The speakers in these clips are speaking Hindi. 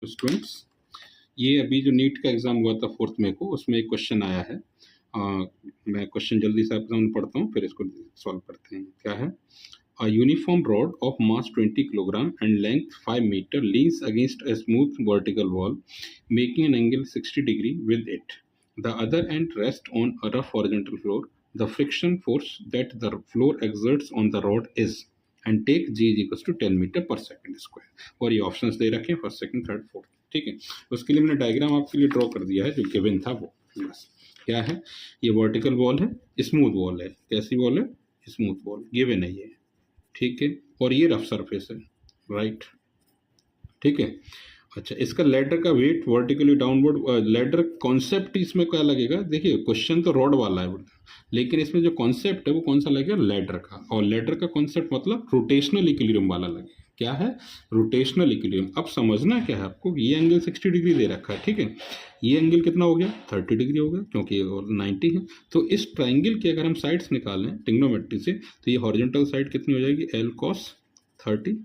स्टूडेंट्स, ये अभी जो नीट का एग्ज़ाम हुआ था 4 मई को, उसमें एक क्वेश्चन आया है। मैं क्वेश्चन जल्दी से आपके सामने पढ़ता हूँ, फिर इसको सॉल्व करते हैं। क्या है? A uniform rod of mass 20 kilogram and length 5 meter leans against a smooth vertical wall, making an angle 60 degree with it. The other end rests on a rough horizontal floor. The friction force that the floor exerts on the rod is, and take G is equals to 10 metre पर सेकंड स्क्वायर। और ये ऑप्शंस दे रखे हैं फर्स्ट, सेकंड, थर्ड, फोर्थ। ठीक है, उसके लिए मैंने डायग्राम आपके लिए ड्रॉ कर दिया है जो गिवन था वो। बस क्या है, ये वर्टिकल वॉल है, स्मूथ वॉल है। कैसी वॉल है? स्मूथ वॉल गिवन है ये। ठीक है, और ये रफ सरफेस है, राइट। ठीक है, अच्छा, इसका लेडर का weight vertically downward, ladder concept इसमें क्या लगेगा? देखिए, क्वेश्चन तो रॉड वाला है, लेकिन इसमें जो कॉन्सेप्ट है वो कौन सा लगेगा? लेडर का। और लेडर का कॉन्सेप्ट मतलब रोटेशनल इक्विलिब्रियम वाला लगेगा। क्या है? Rotational equilibrium. अब समझना क्या है आपको, ये एंगल 60 डिग्री दे रखा है। ठीक है, ये एंगल कितना हो गया? 30 डिग्री हो गया, क्योंकि 90 है। तो इस ट्राइंगल की अगर हम साइड्स निकालें ट्रिग्नोमेट्री से, तो ये हॉरिजॉन्टल साइड कितनी हो जाएगी? L cos 30।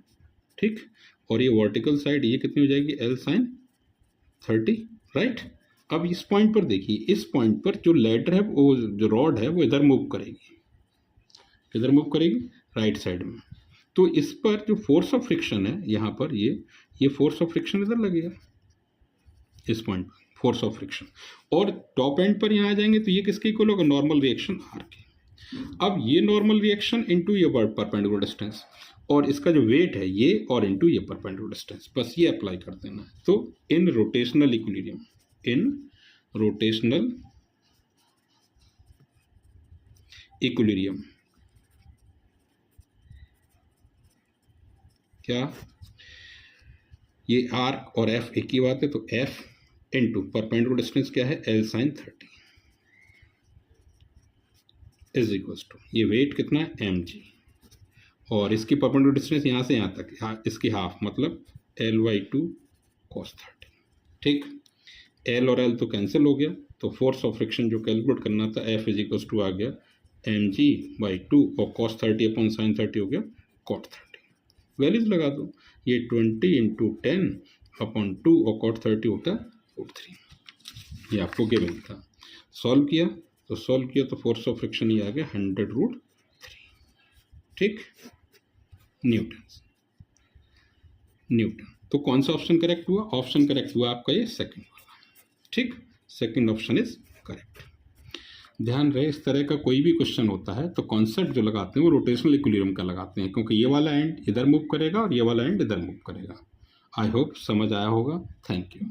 ठीक, और ये वर्टिकल साइड ये कितनी हो जाएगी? L sin 30, right. अब इस पॉइंट पर देखिए, इस पॉइंट पर जो लेडर है, वो जो रॉड है वो इधर मूव करेगी। किधर मूव करेगी? राइट साइड में। तो इस पर जो फोर्स ऑफ फ्रिक्शन है यहाँ पर, ये फोर्स ऑफ फ्रिक्शन इधर लगेगा, इस पॉइंट पर फोर्स ऑफ फ्रिक्शन। और टॉप एंड पर यहाँ आ जाएंगे तो ये किसके इक्वल होगा? नॉर्मल रिएक्शन आर के। अब ये नॉर्मल रिएक्शन इनटू ये परपेंडिकुलर डिस्टेंस, और इसका जो वेट है ये, और इनटू ये परपेंडिकुलर डिस्टेंस, बस ये अप्लाई कर देना। तो in rotational equilibrium, in rotational equilibrium, क्या ये आर और एफ एक ही बात है? तो एफ इनटू परपेंडिकुलर डिस्टेंस क्या है? L sin 30 is equals to, ये वेट कितना है? mg, और इसकी परपेंडिकुलर डिस्टेंस यहाँ से यहाँ तक, इसकी हाफ, मतलब L/2 cos 30। ठीक, L और L तो कैंसिल हो गया, तो फोर्स ऑफ फ्रिक्शन जो कैलकुलेट करना था, F इज इक्वल्स टू आ गया mg/2, और cos 30 अपॉन sin 30 हो गया cot 30। वैल्यूज लगा दो, ये 20 इंटू 10 अपॉन 2, और cot 30 होता है √3। ये आपको गिवन था। सॉल्व किया तो फोर्स ऑफ फ्रिक्शन ये आ गया 100√3। ठीक, न्यूटन। तो कौन सा ऑप्शन करेक्ट हुआ? ऑप्शन करेक्ट हुआ आपका ये सेकंड वाला। ठीक, सेकंड ऑप्शन इज करेक्ट। ध्यान रहे, इस तरह का कोई भी क्वेश्चन होता है तो कॉन्सेप्ट जो लगाते हैं वो रोटेशनल इक्विलिब्रियम का लगाते हैं, क्योंकि ये वाला एंड इधर मूव करेगा और ये वाला एंड इधर मूव करेगा। आई होप समझ आया होगा। Thank you.